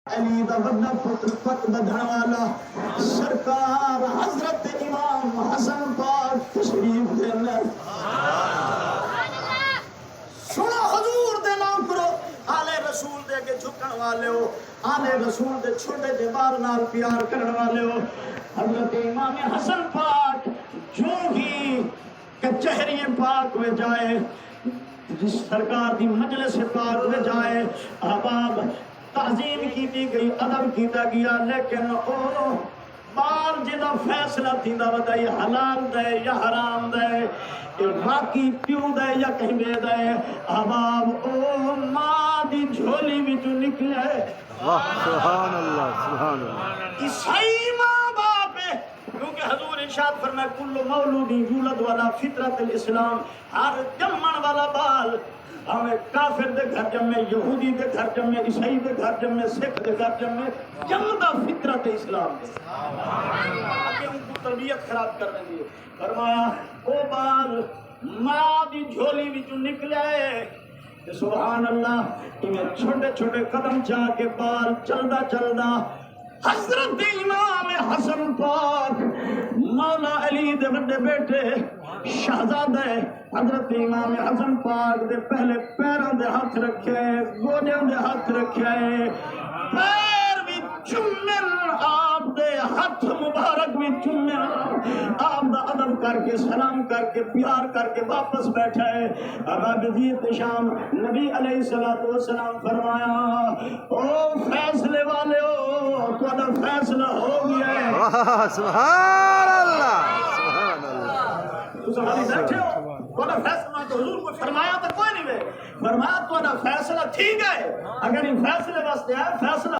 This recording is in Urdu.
علی دا بڑا پتر پت بدھن والا سرکار حضرت امام حسن پاک تشریف دے لے سنو حضور دے نام کرو آلے رسول دے کے جھکن والے ہو آلے رسول دے چھوٹے دے بار نال پیار کرن والے ہو حضرت امام حسن پاک جو ہی کچہری پاک میں جائے جس سرکار دی مجلس پاک میں جائے احباب تعظیم کی دی گئی ادب کیتا گیا لیکن او بار جدا فیصلہ تھیندا ودائی حلال دے یا حرام دے باقی پیو دے یا کہیں دے دے احباب او ماں دی جھولی بھی جو نکلے سبحان اللہ سبحان اللہ عیسائی ماں باپ ہے کیونکہ حضور ارشاد فرمائے کل مولود یولد والا فطرت الاسلام ہر جمن والا بال ہمیں کافر دے گھر جمے یہودی دے گھر جمے عیسائی دے گھر جمے سکھ دے گھر جمے جمدہ فطرت اسلام دے آگے ان کو تربیت خراب کرنے دی فرمایا او بال ماں دی جھولی بھی جو نکلے سبحان اللہ انہیں چھوٹے چھوٹے قدم چاہ کے بال چلدا چلدا حضرت امام حسن پاک مولا علی دے بڑے بیٹے شہزادے حضرت امام حسن پاک دے پہلے پیروں دے ہاتھ رکھے گوڑیوں دے ہاتھ رکھے پیر بھی چومن آپ دے ہاتھ مبارک بھی چومن آپ دا ادب کر کے سلام کر کے پیار کر کے واپس بیٹھے ابا بزیت شام نبی علیہ السلام فرمایا او فیصلے والے ہو تو فیصلہ ہو گیا ہے سبحان اللہ سبحان اللہ بیٹھے ہو تو فیصلہ تو حضور کو فرمایا تو کوئی نہیں ہے فرمایا تو فیصلہ ٹھیک ہے اگر یہ فیصلے واسطے ہے فیصلہ